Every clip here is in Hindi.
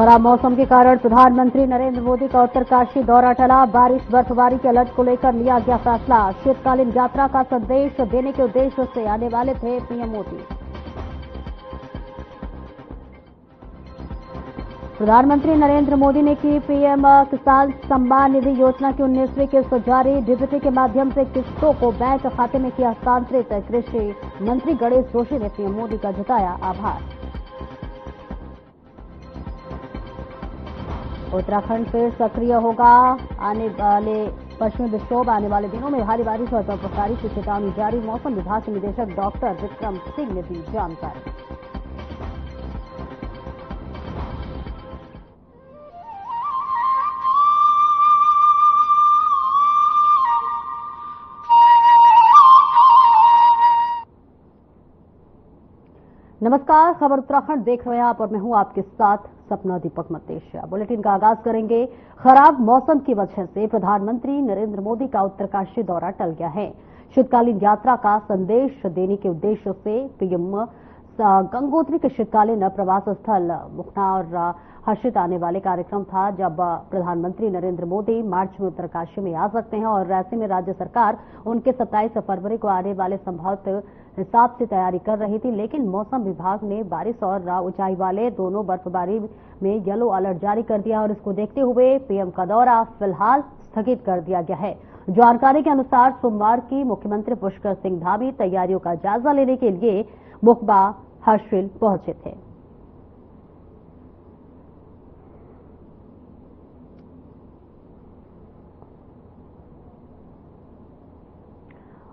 खराब मौसम के कारण प्रधानमंत्री नरेंद्र मोदी का उत्तरकाशी दौरा टला। बारिश बर्फबारी के अलर्ट को लेकर लिया गया फैसला। शीतकालीन यात्रा का संदेश देने के उद्देश्य से आने वाले थे पीएम मोदी। प्रधानमंत्री नरेंद्र मोदी ने की पीएम किसान सम्मान निधि योजना की 19वीं किस्त जारी। डीबीटी के माध्यम से किस्तों को बैंक खाते में किया हस्तांतरित। कृषि मंत्री गणेश जोशी ने पीएम मोदी का जताया आभार। उत्तराखंड फिर सक्रिय होगा। आने वाले पश्चिमी विक्षोभ आने वाले दिनों में भारी बारिश और बर्फबारी की चेतावनी जारी। मौसम विभाग के निदेशक डॉक्टर विक्रम सिंह ने दी जानकारी। नमस्कार, खबर उत्तराखंड देख रहे हैं आप और मैं हूं आपके साथ सपना दीपक मतेशिया। बुलेटिन का आगाज करेंगे। खराब मौसम की वजह से प्रधानमंत्री नरेंद्र मोदी का उत्तरकाशी दौरा टल गया है। शीतकालीन यात्रा का संदेश देने के उद्देश्य से पीएम गंगोत्री के शीतकालीन प्रवास स्थल मुखना और हर्षित आने वाले कार्यक्रम था। जब प्रधानमंत्री नरेंद्र मोदी मार्च में उत्तरकाशी में आ सकते हैं और ऐसे में राज्य सरकार उनके 27 फरवरी को आने वाले संभवत हिसाब से तैयारी कर रही थी, लेकिन मौसम विभाग ने बारिश और ऊंचाई वाले दोनों बर्फबारी में येलो अलर्ट जारी कर दिया और इसको देखते हुए पीएम का दौरा फिलहाल स्थगित कर दिया गया है। जानकारी के अनुसार सोमवार की मुख्यमंत्री पुष्कर सिंह धामी तैयारियों का जायजा लेने के लिए मुखबा हर्षिल पहुंचे थे।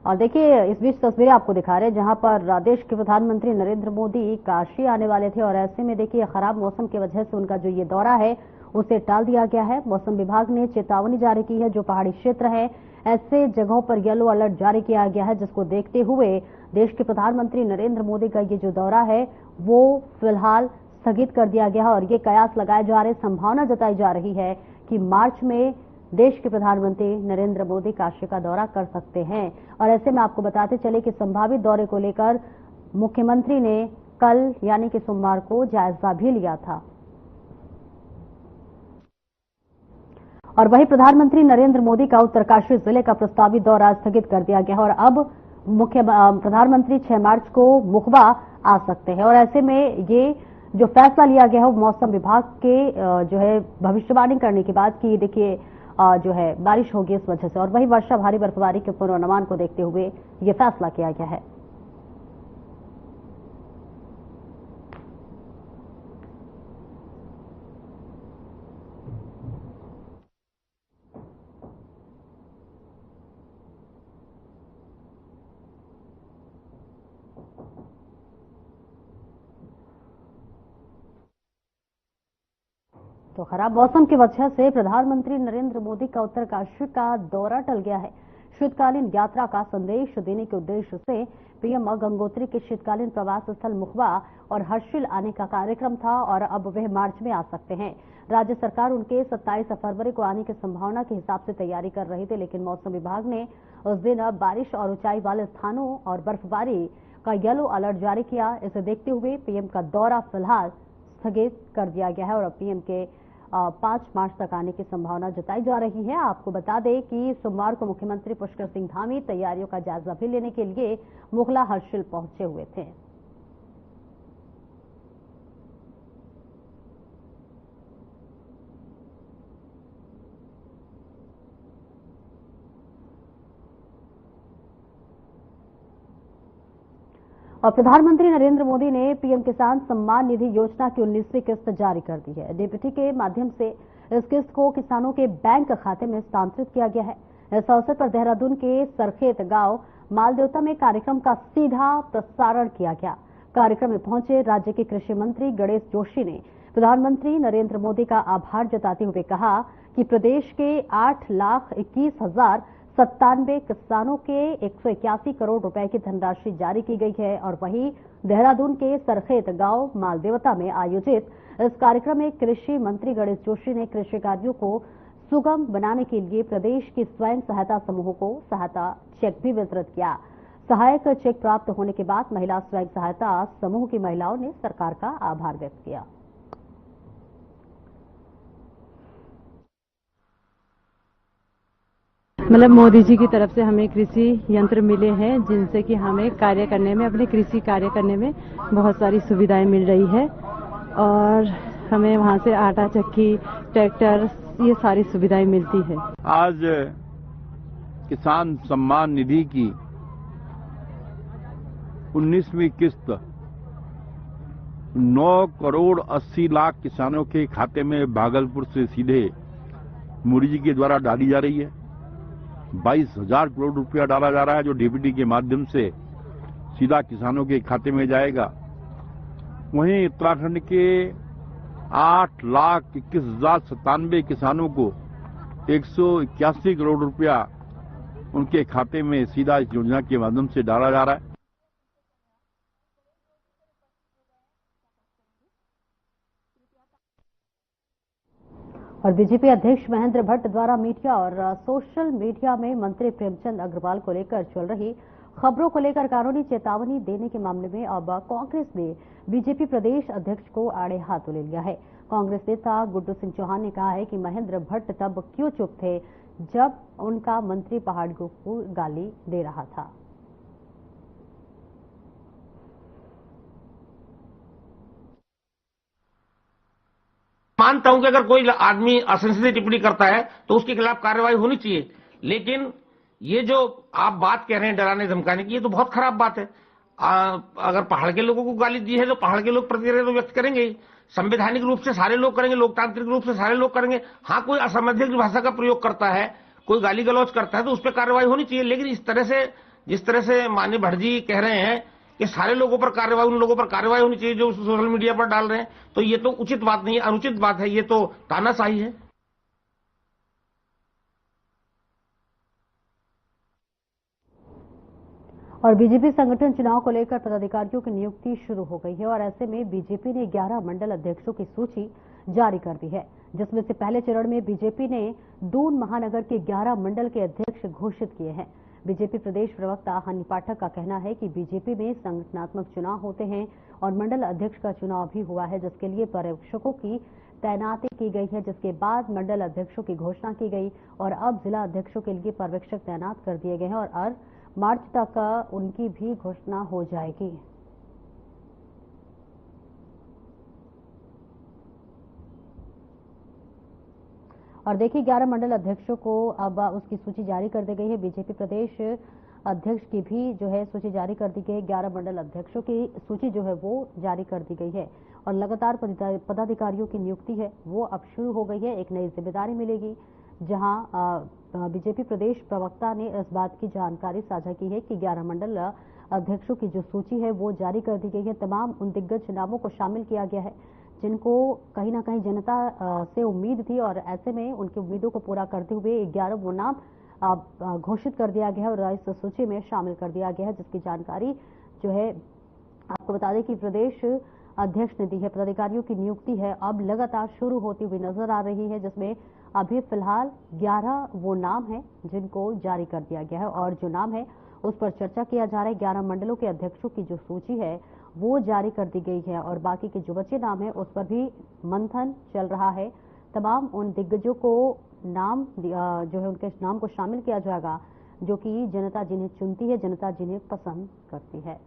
और देखिए, इस बीच तस्वीरें आपको दिखा रहे हैं जहां पर देश के प्रधानमंत्री नरेंद्र मोदी काशी आने वाले थे और ऐसे में देखिए खराब मौसम की वजह से उनका जो ये दौरा है उसे टाल दिया गया है। मौसम विभाग ने चेतावनी जारी की है। जो पहाड़ी क्षेत्र है ऐसे जगहों पर येलो अलर्ट जारी किया गया है, जिसको देखते हुए देश के प्रधानमंत्री नरेंद्र मोदी का ये जो दौरा है वो फिलहाल स्थगित कर दिया गया है और ये कयास लगाए जा रहे, संभावना जताई जा रही है कि मार्च में देश के प्रधानमंत्री नरेंद्र मोदी काशी का दौरा कर सकते हैं। और ऐसे में आपको बताते चले कि संभावित दौरे को लेकर मुख्यमंत्री ने कल यानी कि सोमवार को जायजा भी लिया था। और वहीं प्रधानमंत्री नरेंद्र मोदी का उत्तरकाशी जिले का प्रस्तावित दौरा स्थगित कर दिया गया है और अब प्रधानमंत्री 6 मार्च को मुखबा आ सकते हैं। और ऐसे में ये जो फैसला लिया गया है वो मौसम विभाग के जो है भविष्यवाणी करने के बाद कि देखिए जो है बारिश होगी इस वजह से, और वही वर्षा भारी बर्फबारी के पूर्वानुमान को देखते हुए ये फैसला किया गया है। तो खराब मौसम की वजह से प्रधानमंत्री नरेंद्र मोदी का उत्तरकाशी का दौरा टल गया है। शीतकालीन यात्रा का संदेश देने के उद्देश्य से पीएम गंगोत्री के शीतकालीन प्रवास स्थल मुखबा और हर्षिल आने का कार्यक्रम था और अब वह मार्च में आ सकते हैं। राज्य सरकार उनके 27 फरवरी को आने की संभावना के हिसाब से तैयारी कर रही थी, लेकिन मौसम विभाग ने उस दिन बारिश और ऊंचाई वाले स्थानों और बर्फबारी का येलो अलर्ट जारी किया। इसे देखते हुए पीएम का दौरा फिलहाल स्थगित कर दिया गया है और अब पीएम के 5 मार्च तक आने की संभावना जताई जा रही है। आपको बता दें कि सोमवार को मुख्यमंत्री पुष्कर सिंह धामी तैयारियों का जायजा भी लेने के लिए मुखला हर्षिल पहुंचे हुए थे। और प्रधानमंत्री नरेंद्र मोदी ने पीएम किसान सम्मान निधि योजना की 19वीं किस्त जारी कर दी है। डीबीटी के माध्यम से इस किस्त को किसानों के बैंक खाते में हस्तांतरित किया गया है। इस अवसर पर देहरादून के सरखेत गांव मालदेवता में कार्यक्रम का सीधा प्रसारण किया गया। कार्यक्रम में पहुंचे राज्य के कृषि मंत्री गणेश जोशी ने प्रधानमंत्री नरेंद्र मोदी का आभार जताते हुए कहा कि प्रदेश के 8,21,097 किसानों के 181 करोड़ रुपए की धनराशि जारी की गई है। और वहीं देहरादून के सरखेत गांव मालदेवता में आयोजित इस कार्यक्रम में कृषि मंत्री गणेश जोशी ने कृषि कार्यों को सुगम बनाने के लिए प्रदेश की स्वयं सहायता समूहों को सहायता चेक भी वितरित किया। सहायक चेक प्राप्त होने के बाद महिला स्वयं सहायता समूह की महिलाओं ने सरकार का आभार व्यक्त किया। मतलब मोदी जी की तरफ से हमें कृषि यंत्र मिले हैं जिनसे कि हमें कार्य करने में, अपने कृषि कार्य करने में बहुत सारी सुविधाएं मिल रही है और हमें वहां से आटा चक्की, ट्रैक्टर, ये सारी सुविधाएं मिलती है। आज किसान सम्मान निधि की 19वीं किस्त 9 करोड़ 80 लाख किसानों के खाते में भागलपुर से सीधे मोदी जी के द्वारा डाली जा रही है। 22,000 करोड़ रुपया डाला जा रहा है जो डीबीटी के माध्यम से सीधा किसानों के खाते में जाएगा। वहीं उत्तराखंड के 8,21,097 किसानों को 181 करोड़ रुपया उनके खाते में सीधा इस योजना के माध्यम से डाला जा रहा है। और बीजेपी अध्यक्ष महेंद्र भट्ट द्वारा मीडिया और सोशल मीडिया में मंत्री प्रेमचंद अग्रवाल को लेकर चल रही खबरों को लेकर कानूनी चेतावनी देने के मामले में अब कांग्रेस ने बीजेपी प्रदेश अध्यक्ष को आड़े हाथों ले लिया है। कांग्रेस नेता गुड्डू सिंह चौहान ने कहा है कि महेंद्र भट्ट तब क्यों चुप थे जब उनका मंत्री पहाड़ियों को गाली दे रहा था। मानता हूं कि अगर कोई आदमी असंसदीय टिप्पणी करता है तो उसके खिलाफ कार्रवाई होनी चाहिए, लेकिन ये जो आप बात कह रहे हैं डराने धमकाने की, ये तो बहुत खराब बात है। अगर पहाड़ के लोगों को गाली दी है तो पहाड़ के लोग प्रतिक्रिया तो व्यक्त करेंगे ही। संवैधानिक रूप से सारे लोग करेंगे, लोकतांत्रिक रूप से सारे लोग करेंगे। हाँ, कोई असंवैधानिक भाषा का प्रयोग करता है, कोई गाली गलौज करता है तो उस पर कार्रवाई होनी चाहिए। लेकिन इस तरह से, जिस तरह से माननीय भट्ट जी कह रहे हैं कि सारे लोगों पर कार्रवाई, उन लोगों पर कार्रवाई होनी चाहिए जो सोशल मीडिया पर डाल रहे हैं, तो ये तो उचित बात नहीं है, अनुचित बात है, ये तो तानाशाही है। और बीजेपी संगठन चुनाव को लेकर पदाधिकारियों की नियुक्ति शुरू हो गई है और ऐसे में बीजेपी ने 11 मंडल अध्यक्षों की सूची जारी कर दी है, जिसमें से पहले चरण में बीजेपी ने दून महानगर के 11 मंडल के अध्यक्ष घोषित किए हैं। बीजेपी प्रदेश प्रवक्ता हनी पाठक का कहना है कि बीजेपी में संगठनात्मक चुनाव होते हैं और मंडल अध्यक्ष का चुनाव भी हुआ है, जिसके लिए पर्यवेक्षकों की तैनाती की गई है, जिसके बाद मंडल अध्यक्षों की घोषणा की गई और अब जिला अध्यक्षों के लिए पर्यवेक्षक तैनात कर दिए गए हैं और मार्च तक उनकी भी घोषणा हो जाएगी। और देखिए 11 मंडल अध्यक्षों को अब उसकी सूची जारी कर दी गई है। बीजेपी प्रदेश अध्यक्ष की भी जो है सूची जारी कर दी गई है। 11 मंडल अध्यक्षों की सूची जो है वो जारी कर दी गई है और लगातार पदाधिकारियों की नियुक्ति है वो अब शुरू हो गई है। एक नई जिम्मेदारी मिलेगी, जहां बीजेपी प्रदेश प्रवक्ता ने इस बात की जानकारी साझा की है कि 11 मंडल अध्यक्षों की जो सूची है वो जारी कर दी गई है। तमाम उन दिग्गज नामों को शामिल किया गया है जिनको कहीं ना कहीं जनता से उम्मीद थी और ऐसे में उनकी उम्मीदों को पूरा करते हुए 11 नाम घोषित कर दिया गया है और इस सूची में शामिल कर दिया गया है, जिसकी जानकारी जो है आपको बता दें कि प्रदेश अध्यक्ष ने दी है। पदाधिकारियों की नियुक्ति है अब लगातार शुरू होती हुई नजर आ रही है, जिसमें अभी फिलहाल 11 वो नाम हैं जिनको जारी कर दिया गया है और जो नाम है उस पर चर्चा किया जा रहा है। 11 मंडलों के अध्यक्षों की जो सूची है वो जारी कर दी गई है और बाकी के जो बचे नाम है उस पर भी मंथन चल रहा है। तमाम उन दिग्गजों को नाम जो है उनके नाम को शामिल किया जाएगा जो कि जनता जिन्हें चुनती है, जनता जिन्हें पसंद करती है।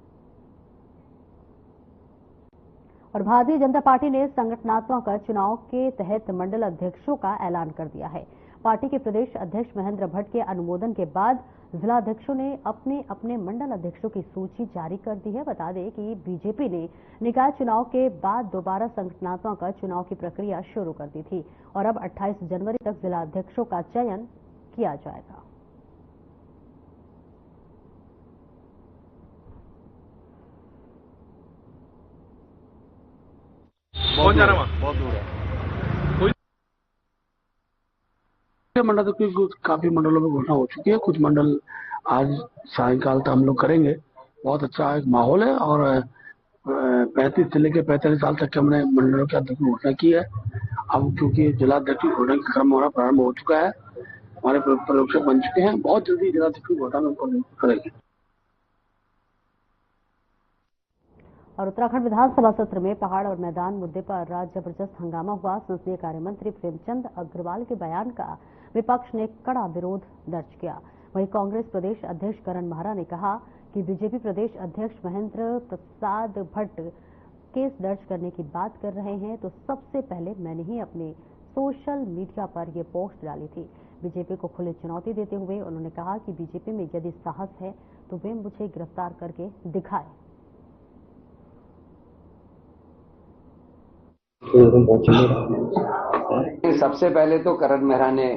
और भारतीय जनता पार्टी ने संगठनात्मक चुनाव के तहत मंडल अध्यक्षों का ऐलान कर दिया है। पार्टी के प्रदेश अध्यक्ष महेंद्र भट्ट के अनुमोदन के बाद जिला अध्यक्षों ने अपने अपने मंडल अध्यक्षों की सूची जारी कर दी है। बता दें कि बीजेपी ने निकाय चुनाव के बाद दोबारा संगठनात्मक चुनाव की प्रक्रिया शुरू कर दी थी और अब 28 जनवरी तक जिला अध्यक्षों का चयन किया जाएगा। कौन जा रहा है? बहुत दूर है। मंडल तो काफी मंडलों में घोषणा हो चुकी है। कुछ मंडल आज सायंकाल तक हम लोग करेंगे। बहुत अच्छा एक माहौल है और 35 से लेकर 45 साल तक के हमने मंडलों के अध्यक्ष घोषणा की है। अब क्योंकि जिला अध्यक्ष की घोषणा का क्रम होना प्रारंभ हो चुका है, हमारे पर्यवेक्षक बन चुके हैं, बहुत जल्दी जिला अध्यक्ष की घोषणा में करेंगे। और उत्तराखंड विधानसभा सत्र में पहाड़ और मैदान मुद्दे पर जबरदस्त हंगामा हुआ। संसदीय कार्य मंत्री प्रेमचंद अग्रवाल के बयान का विपक्ष ने कड़ा विरोध दर्ज किया। वहीं कांग्रेस प्रदेश अध्यक्ष करण माहरा ने कहा कि बीजेपी प्रदेश अध्यक्ष महेंद्र प्रसाद भट्ट केस दर्ज करने की बात कर रहे हैं, तो सबसे पहले मैंने ही अपने सोशल मीडिया पर ये पोस्ट डाली थी। बीजेपी को खुली चुनौती देते हुए उन्होंने कहा कि बीजेपी में यदि साहस है तो वे मुझे गिरफ्तार करके दिखाएं। सबसे पहले तो करण मेहरा ने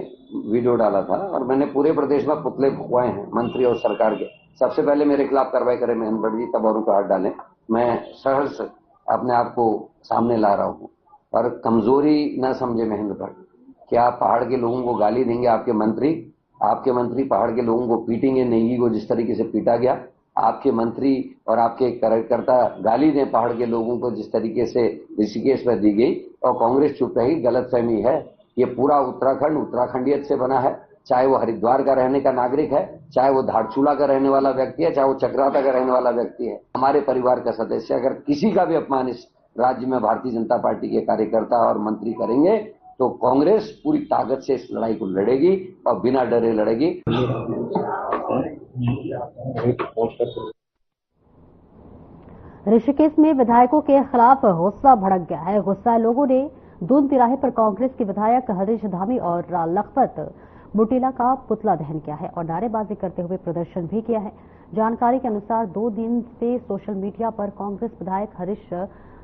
वीडियो डाला था और मैंने पूरे प्रदेश में पुतले फुकवाए हैं मंत्री और सरकार के। सबसे पहले मेरे खिलाफ कार्रवाई करें महेंद्र भट्ट जी, तब औरों को हाथ डालें। मैं सहर्ष अपने आप को सामने ला रहा हूं और कमजोरी न समझे महेंद्र भट्ट। क्या पहाड़ के लोगों को गाली देंगे आपके मंत्री पहाड़ के लोगों को पीटेंगे? नेगी को जिस तरीके से पीटा गया, आपके मंत्री और आपके कार्यकर्ता गाली दें पहाड़ के लोगों को जिस तरीके से ऋषिकेश में दी गई और कांग्रेस चुप रही? गलतफहमी है। ये पूरा उत्तराखंड उत्तराखंडियत से बना है, चाहे वो हरिद्वार का रहने का नागरिक है, चाहे वो धारचूला का रहने वाला व्यक्ति है, चाहे वो चक्राता का रहने वाला व्यक्ति है। हमारे परिवार का सदस्य अगर किसी का भी अपमान इस राज्य में भारतीय जनता पार्टी के कार्यकर्ता और मंत्री करेंगे तो कांग्रेस पूरी ताकत से इस लड़ाई को लड़ेगी और बिना डरे लड़ेगी। ऋषिकेश में विधायकों के खिलाफ गुस्सा भड़क गया है। गुस्सा लोगों ने दून तिराहे पर कांग्रेस के विधायक हरीश धामी और लखपत बुटेला का पुतला दहन किया है और नारेबाजी करते हुए प्रदर्शन भी किया है। जानकारी के अनुसार 2 दिन से सोशल मीडिया पर कांग्रेस विधायक हरीश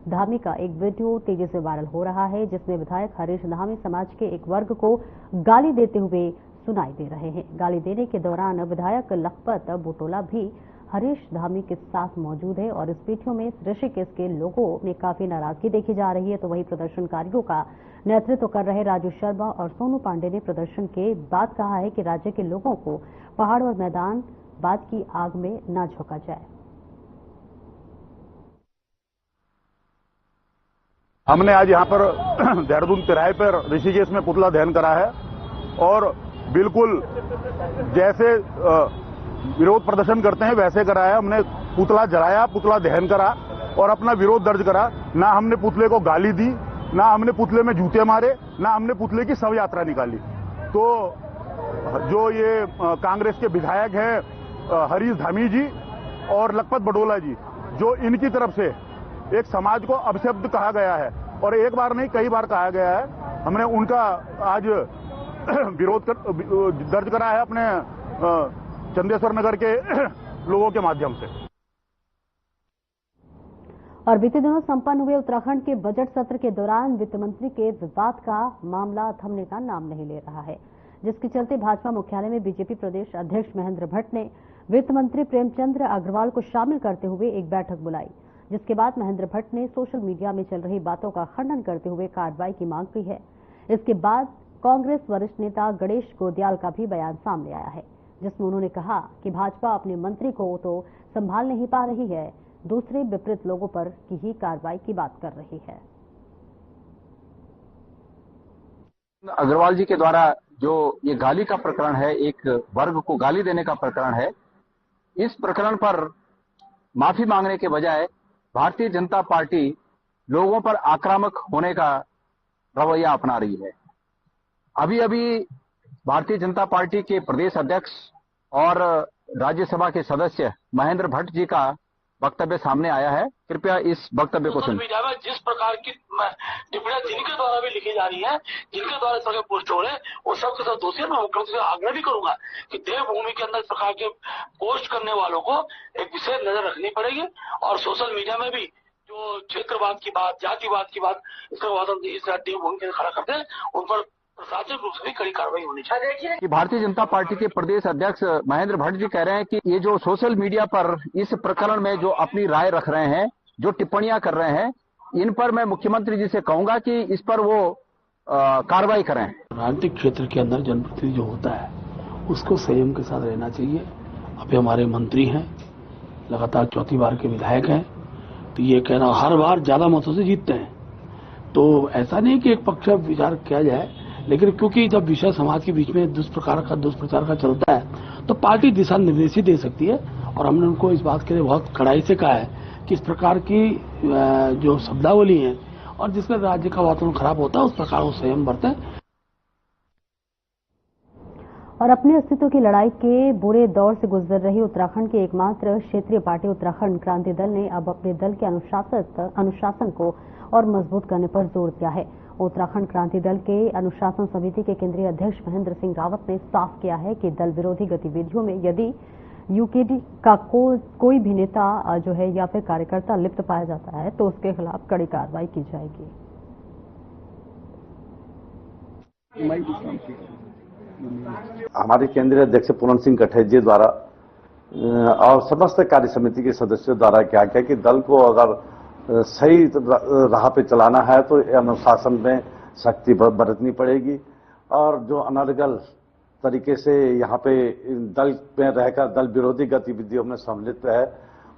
धामी का एक वीडियो तेजी से वायरल हो रहा है, जिसमें विधायक हरीश धामी समाज के एक वर्ग को गाली देते हुए सुनाई दे रहे हैं। गाली देने के दौरान विधायक लखपत बुटोला भी हरीश धामी के साथ मौजूद है और इस वीडियो में ऋषिकेश के लोगों में काफी नाराजगी देखी जा रही है। तो वहीं प्रदर्शनकारियों का नेतृत्व कर रहे राजू शर्मा और सोनू पांडे ने प्रदर्शन के बाद कहा है कि राज्य के लोगों को पहाड़ और मैदान बाद की आग में न झोंका जाए। हमने आज यहाँ पर देहरादून तिराहे पर ऋषिकेश में पुतला दहन करा है और बिल्कुल जैसे विरोध प्रदर्शन करते हैं वैसे करा है। हमने पुतला जलाया, पुतला दहन करा और अपना विरोध दर्ज करा। ना हमने पुतले को गाली दी, ना हमने पुतले में जूते मारे, ना हमने पुतले की शव यात्रा निकाली। तो जो ये कांग्रेस के विधायक हैं हरीश धामी जी और लखपत बुटोला जी, जो इनकी तरफ से एक समाज को अपशब्द कहा गया है और एक बार नहीं कई बार कहा गया है, हमने उनका आज विरोध दर्ज करा है अपने चंदेश्वर नगर के लोगों के माध्यम से। और बीते दिनों संपन्न हुए उत्तराखंड के बजट सत्र के दौरान वित्त मंत्री के विवाद का मामला थमने का नाम नहीं ले रहा है, जिसके चलते भाजपा मुख्यालय में बीजेपी प्रदेश अध्यक्ष महेंद्र भट्ट ने वित्त मंत्री प्रेमचंद अग्रवाल को शामिल करते हुए एक बैठक बुलाई, जिसके बाद महेंद्र भट्ट ने सोशल मीडिया में चल रही बातों का खंडन करते हुए कार्रवाई की मांग की है। इसके बाद कांग्रेस वरिष्ठ नेता गणेश गोदियाल का भी बयान सामने आया है, जिसमें उन्होंने कहा कि भाजपा अपने मंत्री को तो संभाल नहीं पा रही है, दूसरे विपरीत लोगों पर की ही कार्रवाई की बात कर रही है। अग्रवाल जी के द्वारा जो ये गाली का प्रकरण है, एक वर्ग को गाली देने का प्रकरण है, इस प्रकरण पर माफी मांगने के बजाय भारतीय जनता पार्टी लोगों पर आक्रामक होने का रवैया अपना रही है। अभी अभी भारतीय जनता पार्टी के प्रदेश अध्यक्ष और राज्यसभा के सदस्य महेंद्र भट्ट जी का वक्तव्य सामने आया है। कृपया इस वक्तव्य को सुनिए। जिस प्रकार की टिप्पणियां जिनके द्वारा भी लिखी जा रही है, जिनके द्वारा इस प्रकार पोस्ट हो रहे हैं, वो सबके सब दोषी है। मैं मुख्यमंत्री से आग्रह भी करूंगा कि देवभूमि के अंदर इस प्रकार के पोस्ट करने वालों को एक विशेष नजर रखनी पड़ेगी और सोशल मीडिया में भी जो क्षेत्रवाद की बात, जातिवाद की बात इस देवभूमि के खड़ा करते हैं, उन पर प्रशासनिक रूप से भी कड़ी कार्रवाई होनी चाहिए। कि भारतीय जनता पार्टी के प्रदेश अध्यक्ष महेंद्र भट्ट जी कह रहे हैं कि ये जो सोशल मीडिया पर इस प्रकरण में जो अपनी राय रख रहे हैं, जो टिप्पणियां कर रहे हैं, इन पर मैं मुख्यमंत्री जी से कहूंगा कि इस पर वो कार्रवाई करें। राजनीतिक क्षेत्र के अंदर जनप्रतिनिधि जो होता है उसको संयम के साथ रहना चाहिए। अभी हमारे मंत्री हैं, लगातार चौथी बार के विधायक हैं, तो ये कहना हर बार ज्यादा मतों से जीतते हैं, तो ऐसा नहीं कि एक पक्ष विचार किया जाए, लेकिन क्योंकि जब विषय समाज के बीच में दुष्प्रचार का चलता है तो पार्टी दिशा निर्देश ही दे सकती है। और हमने उनको इस बात के लिए बहुत कड़ाई से कहा है कि इस प्रकार की जो शब्दावली है और जिसमें राज्य का वातावरण खराब होता है, उस प्रकार वो संयम बरतें। और अपने अस्तित्व की लड़ाई के बुरे दौर से गुजर रही उत्तराखंड की एकमात्र क्षेत्रीय पार्टी उत्तराखंड क्रांति दल ने अब अपने दल के अनुशासन को और मजबूत करने पर जोर दिया है। उत्तराखंड क्रांति दल के अनुशासन समिति के केंद्रीय अध्यक्ष महेंद्र सिंह रावत ने साफ किया है कि दल विरोधी गतिविधियों में यदि यूकेडी का कोई भी नेता जो है या फिर कार्यकर्ता लिप्त पाया जाता है तो उसके खिलाफ कड़ी कार्रवाई की जाएगी। हमारे केंद्रीय अध्यक्ष पूनम सिंह कठेर जी द्वारा और समस्त कार्य समिति के सदस्यों द्वारा क्या किया कि दल को अगर सही राह पे चलाना है तो अनुशासन में सख्ती बरतनी पड़ेगी और जो अनर्गल तरीके से यहाँ पे दल में रहकर दल विरोधी गतिविधियों में सम्मिलित है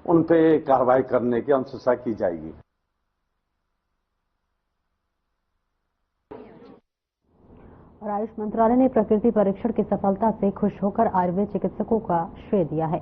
उन पे कार्रवाई करने की अनुशंसा की जाएगी। और आयुष मंत्रालय ने प्रकृति परीक्षण की सफलता से खुश होकर आयुर्वेद चिकित्सकों का श्रेय दिया है।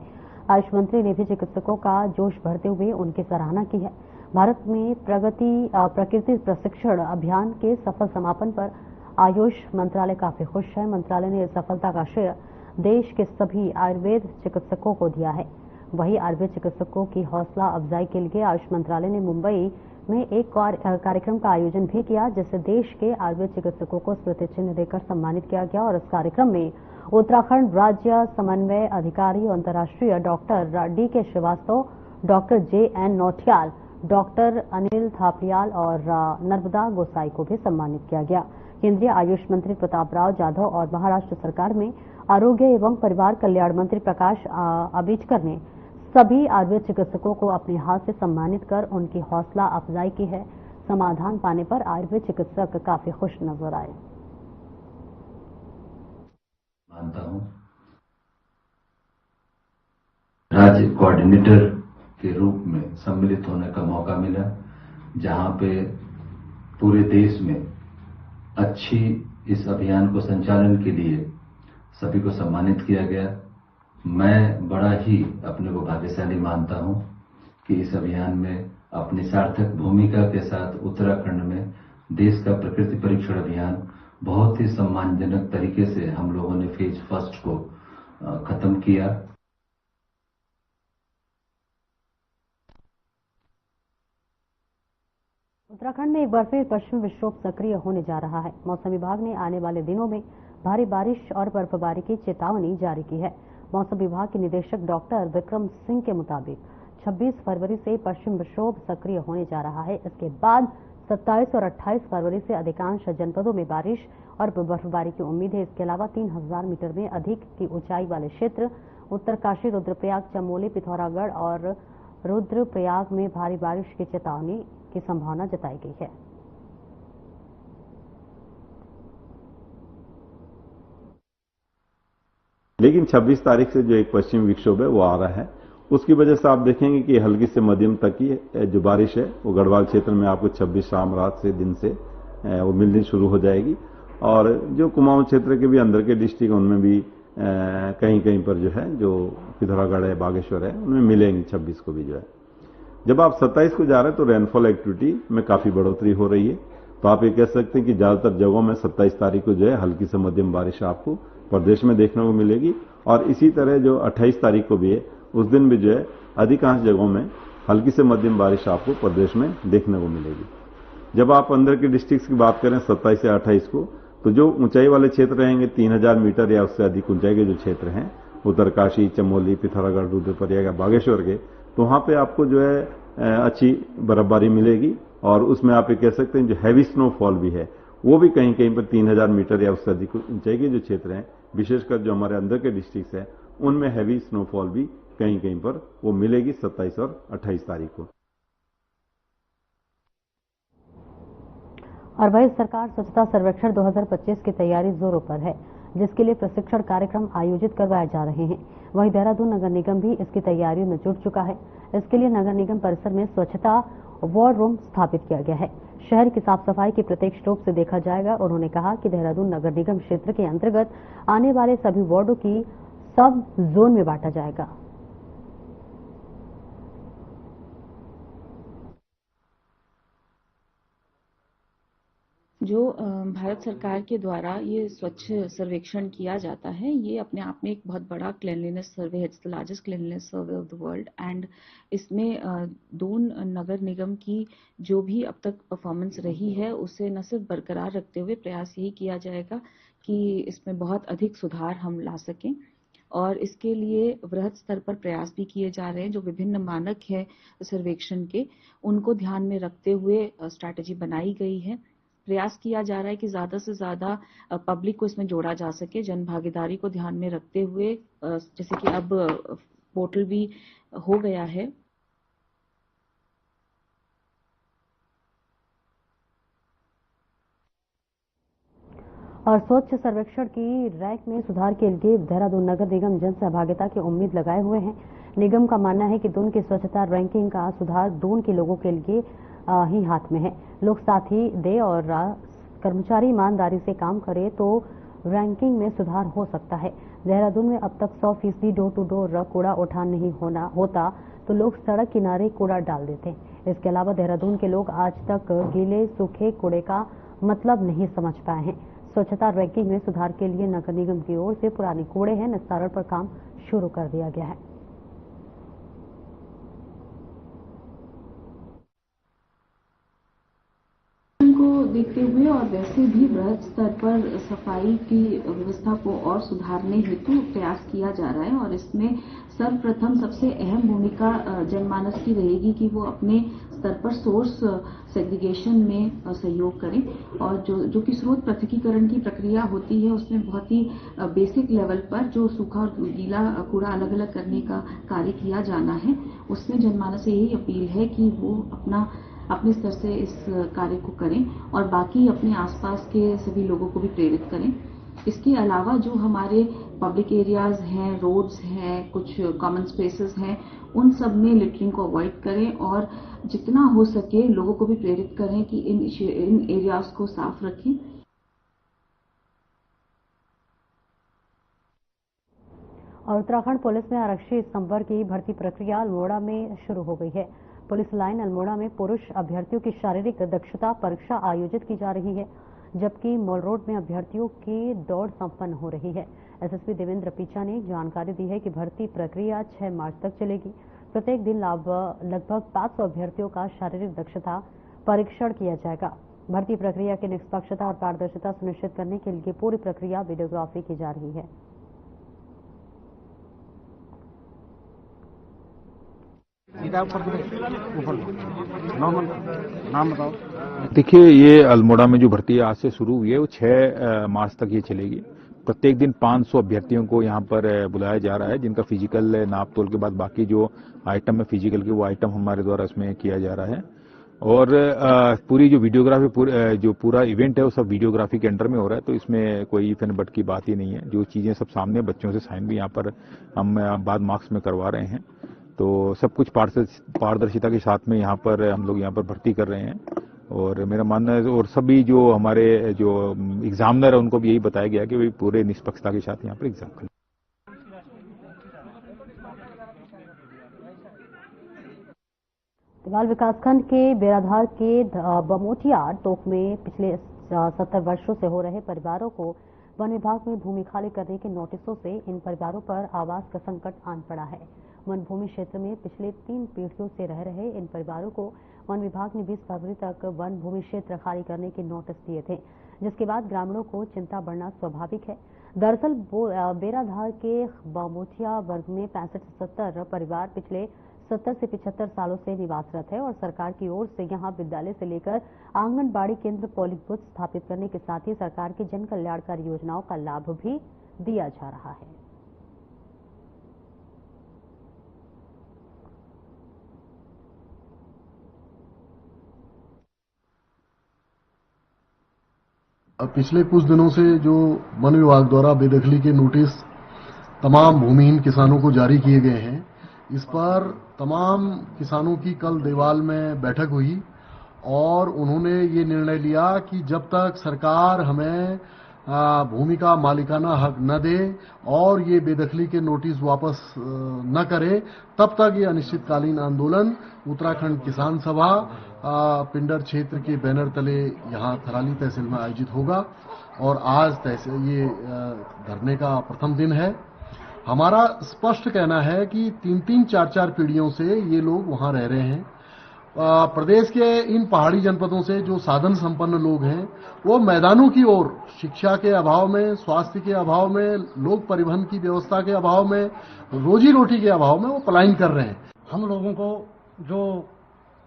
आयुष मंत्री ने भी चिकित्सकों का जोश भरते हुए उनकी सराहना की है। भारत में प्रकृति प्रशिक्षण अभियान के सफल समापन पर आयुष मंत्रालय काफी खुश है। मंत्रालय ने इस सफलता का श्रेय देश के सभी आयुर्वेद चिकित्सकों को दिया है। वहीं आयुर्वेद चिकित्सकों की हौसला अफजाई के लिए आयुष मंत्रालय ने मुंबई में एक कार्यक्रम का आयोजन भी किया, जिससे देश के आयुर्वेद चिकित्सकों को स्मृति चिन्ह देकर सम्मानित किया गया। और इस कार्यक्रम में उत्तराखंड राज्य समन्वय अधिकारी और अंतर्राष्ट्रीय doctor D K. Srivastava, doctor J N. Nautiyal, doctor Anil Thapliyal और नर्मदा गोसाई को भी सम्मानित किया गया। केंद्रीय आयुष मंत्री प्रताप राव जाधव और महाराष्ट्र सरकार में आरोग्य एवं परिवार कल्याण मंत्री प्रकाश आंबेडकर ने सभी आयुर्वेद चिकित्सकों को अपने हाथ से सम्मानित कर उनकी हौसला अफजाई की है। समाधान पाने पर आयुर्वेद चिकित्सक काफी खुश नजर आए। मानता हूं राज्य कोऑर्डिनेटर के रूप में सम्मिलित होने का मौका मिला, जहां पे पूरे देश में अच्छी इस अभियान को संचालन के लिए सभी को सम्मानित किया गया। मैं बड़ा ही अपने को भाग्यशाली मानता हूं कि इस अभियान में अपनी सार्थक भूमिका के साथ उत्तराखंड में देश का प्रकृति परीक्षण अभियान बहुत ही सम्मानजनक तरीके से हम लोगों ने फेज फर्स्ट को खत्म किया। उत्तराखंड में एक बार फिर पश्चिमी विक्षोभ सक्रिय होने जा रहा है। मौसम विभाग ने आने वाले दिनों में भारी बारिश और बर्फबारी की चेतावनी जारी की है। मौसम विभाग के निदेशक डॉक्टर विक्रम सिंह के मुताबिक 26 फरवरी से पश्चिम विक्षोभ सक्रिय होने जा रहा है। इसके बाद 27 और 28 फरवरी से अधिकांश जनपदों में बारिश और बर्फबारी की उम्मीद है। इसके अलावा 3000 मीटर में अधिक की ऊंचाई वाले क्षेत्र उत्तरकाशी, रुद्रप्रयाग, चमोली, पिथौरागढ़ और रुद्रप्रयाग में भारी बारिश की चेतावनी की संभावना जताई गई है। लेकिन 26 तारीख से जो एक पश्चिमी विक्षोभ है वो आ रहा है, उसकी वजह से आप देखेंगे कि हल्की से मध्यम तक की जो बारिश है वो गढ़वाल क्षेत्र में आपको 26 शाम रात से दिन से वो मिलनी शुरू हो जाएगी। और जो कुमाऊं क्षेत्र के भी अंदर के डिस्ट्रिक्ट उनमें भी कहीं कहीं पर जो है, जो पिथौरागढ़ है, बागेश्वर है, उनमें मिलेंगी 26 को भी जो है। जब आप 27 को जा रहे हैं तो रेनफॉल एक्टिविटी में काफी बढ़ोतरी हो रही है। तो आप ये कह सकते हैं कि ज्यादातर जगहों में 27 तारीख को जो है हल्की से मध्यम बारिश आपको प्रदेश में देखने को मिलेगी। और इसी तरह जो 28 तारीख को भी है, उस दिन भी जो है अधिकांश जगहों में हल्की से मध्यम बारिश आपको प्रदेश में देखने को मिलेगी। जब आप अंदर के डिस्ट्रिक्ट की बात करें 27 या 28 को, तो जो ऊंचाई वाले क्षेत्र रहेंगे 3000 मीटर या उससे अधिक ऊंचाई के जो क्षेत्र हैं, उत्तरकाशी, चमोली, पिथौरागढ़, रुद्रप्रयाग या बागेश्वर के, तो वहां पे आपको जो है अच्छी बर्फबारी मिलेगी। और उसमें आप ये कह सकते हैं जो हैवी स्नोफॉल भी है वो भी कहीं कहीं पर 3000 मीटर या उससे अधिक ऊंचाई के जो क्षेत्र हैं, विशेषकर जो हमारे अंदर के डिस्ट्रिक्ट हैं, उनमें हैवी स्नोफॉल भी कहीं कहीं पर वो मिलेगी 27 और 28 तारीख को। और वही सरकार स्वच्छता सर्वेक्षण 2025 की तैयारी जोरों पर है, जिसके लिए प्रशिक्षण कार्यक्रम आयोजित करवाए जा रहे हैं। वहीं देहरादून नगर निगम भी इसकी तैयारियों में जुट चुका है। इसके लिए नगर निगम परिसर में स्वच्छता वॉर रूम स्थापित किया गया है। शहर की साफ सफाई की प्रत्यक्ष रूप से देखा जाएगा। उन्होंने कहा कि देहरादून नगर निगम क्षेत्र के अंतर्गत आने वाले सभी वार्डों की सब जोन में बांटा जाएगा। जो भारत सरकार के द्वारा ये स्वच्छ सर्वेक्षण किया जाता है, ये अपने आप में एक बहुत बड़ा क्लीनलीनेस सर्वे है। It's the largest cleanliness survey of the world and इसमें दून नगर निगम की जो भी अब तक परफॉर्मेंस रही है उसे न सिर्फ बरकरार रखते हुए प्रयास यही किया जाएगा कि इसमें बहुत अधिक सुधार हम ला सकें और इसके लिए वृहद स्तर पर प्रयास भी किए जा रहे हैं। जो विभिन्न मानक है सर्वेक्षण के, उनको ध्यान में रखते हुए स्ट्रैटेजी बनाई गई है। प्रयास किया जा रहा है कि ज्यादा से ज्यादा पब्लिक को इसमें जोड़ा जा सके, जन भागीदारी को ध्यान में रखते हुए, जैसे कि अब पोर्टल भी हो गया है। और स्वच्छ सर्वेक्षण की रैंक में सुधार के लिए देहरादून नगर निगम जन सहभागिता की उम्मीद लगाए हुए हैं। निगम का मानना है कि दून की स्वच्छता रैंकिंग का सुधार दून के लोगों के लिए ही हाथ में है। लोग साथ ही दे और कर्मचारी ईमानदारी से काम करे तो रैंकिंग में सुधार हो सकता है। देहरादून में अब तक 100% डोर टू डोर कूड़ा उठान नहीं होता तो लोग सड़क किनारे कूड़ा डाल देते हैं। इसके अलावा देहरादून के लोग आज तक गीले सूखे कूड़े का मतलब नहीं समझ पाए हैं। स्वच्छता रैंकिंग में सुधार के लिए नगर निगम की ओर से पुराने कूड़े हैं निस्तारण पर काम शुरू कर दिया गया है। को देखते हुए और वैसे भी वृहद स्तर पर सफाई की व्यवस्था को और सुधारने हेतु प्रयास किया जा रहा है और इसमें सर्वप्रथम सबसे अहम भूमिका जनमानस की रहेगी कि वो अपने स्तर पर सोर्स सेग्रीगेशन में सहयोग करें और जो कि स्रोत पृथकीकरण की प्रक्रिया होती है उसमें बहुत ही बेसिक लेवल पर जो सूखा और गीला कूड़ा अलग अलग करने का कार्य किया जाना है, उसमें जनमानस से यही अपील है कि वो अपने स्तर से इस कार्य को करें और बाकी अपने आसपास के सभी लोगों को भी प्रेरित करें। इसके अलावा जो हमारे पब्लिक एरियाज हैं, रोड्स हैं, कुछ कॉमन स्पेसेस हैं, उन सब में लिटरिंग को अवॉइड करें और जितना हो सके लोगों को भी प्रेरित करें कि इन एरियाज को साफ रखें। और उत्तराखंड पुलिस में आरक्षी स्तंभर की भर्ती प्रक्रिया अल्मोड़ा में शुरू हो गई है। पुलिस लाइन अल्मोड़ा में पुरुष अभ्यर्थियों की शारीरिक दक्षता परीक्षा आयोजित की जा रही है, जबकि मॉल रोड में अभ्यर्थियों की दौड़ संपन्न हो रही है। एसएसपी देवेंद्र पीछा ने जानकारी दी है कि भर्ती प्रक्रिया 6 मार्च तक चलेगी। प्रत्येक दिन लगभग 500 अभ्यर्थियों का शारीरिक दक्षता परीक्षण किया जाएगा। भर्ती प्रक्रिया की निष्पक्षता और पारदर्शिता सुनिश्चित करने के लिए पूरी प्रक्रिया वीडियोग्राफी की जा रही है। नाम बताओ। देखिए, ये अल्मोड़ा में जो भर्ती आज से शुरू हुई है वो 6 मार्च तक ये चलेगी। प्रत्येक दिन 500 अभ्यर्थियों को यहाँ पर बुलाया जा रहा है, जिनका फिजिकल नाप तोल के बाद बाकी जो आइटम है फिजिकल के, वो आइटम हमारे द्वारा इसमें किया जा रहा है। और पूरी जो वीडियोग्राफी जो पूरा इवेंट है वो सब वीडियोग्राफी के अंडर में हो रहा है, तो इसमें कोई इफ एंड बट की बात ही नहीं है। जो चीजें सब सामने, बच्चों से साइन भी यहाँ पर हम बाद मार्क्स में करवा रहे हैं, तो सब कुछ पारदर्शिता के साथ में यहाँ पर हम लोग यहाँ पर भर्ती कर रहे हैं। और मेरा मानना है, और सभी जो हमारे जो एग्जामिनर है उनको भी यही बताया गया कि भाई पूरे निष्पक्षता के साथ यहाँ पर एग्जाम करें। तिवाल विकासखंड के बेराधार के बमोटिया तोक में पिछले 70 वर्षों से हो रहे परिवारों को वन विभाग में भूमि खाली करने के नोटिसों से इन परिवारों पर आवास का संकट आन पड़ा है। वन भूमि क्षेत्र में पिछले 3 पीढ़ियों से रह रहे इन परिवारों को वन विभाग ने 20 फरवरी तक वन भूमि क्षेत्र खाली करने के नोटिस दिए थे, जिसके बाद ग्रामीणों को चिंता बढ़ना स्वाभाविक है। दरअसल बेराधार के बमोटिया वर्ग में 65 से 70 परिवार पिछले 70 से 75 सालों से निवासरत है और सरकार की ओर से यहां विद्यालय से लेकर आंगनबाड़ी केंद्र, पोलिंग बूथ स्थापित करने के साथ ही सरकार की जन कल्याणकारी योजनाओं का लाभ भी दिया जा रहा है। पिछले कुछ दिनों से जो वन विभाग द्वारा बेदखली के नोटिस तमाम भूमिहीन किसानों को जारी किए गए हैं, इस पर तमाम किसानों की कल देवाल में बैठक हुई और उन्होंने ये निर्णय लिया कि जब तक सरकार हमें भूमि का मालिकाना हक न दे और ये बेदखली के नोटिस वापस न करे, तब तक ये अनिश्चितकालीन आंदोलन उत्तराखंड किसान सभा पिंडर क्षेत्र के बैनर तले यहाँ थराली तहसील में आयोजित होगा और आज तहसील ये धरने का प्रथम दिन है। हमारा स्पष्ट कहना है कि 3-3, 4-4 पीढ़ियों से ये लोग वहां रह रहे हैं। प्रदेश के इन पहाड़ी जनपदों से जो साधन संपन्न लोग हैं वो मैदानों की ओर शिक्षा के अभाव में, स्वास्थ्य के अभाव में, लोक परिवहन की व्यवस्था के अभाव में, रोजी रोटी के अभाव में वो पलायन कर रहे हैं। हम लोगों को जो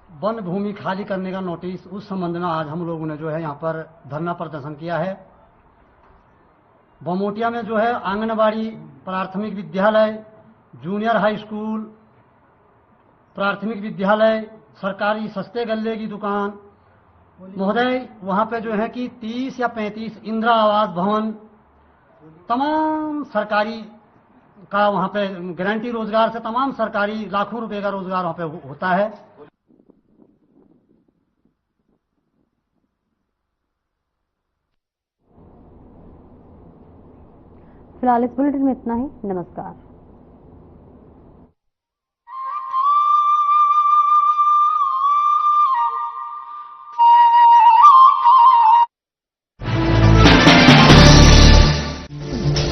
वन भूमि खाली करने का नोटिस, उस संबंध में आज हम लोगों ने जो है यहाँ पर धरना प्रदर्शन किया है। बमोटिया में जो है आंगनबाड़ी, प्राथमिक विद्यालय, जूनियर हाई स्कूल, प्राथमिक विद्यालय, सरकारी सस्ते गल्ले की दुकान, महोदय वहां पे जो है कि 30 या 35 इंदिरा आवास भवन, तमाम सरकारी का वहां पे गारंटी रोजगार से तमाम सरकारी लाखों रुपए का रोजगार वहां पे होता है। फिलहाल इस बुलेटिन में इतना ही। नमस्कार।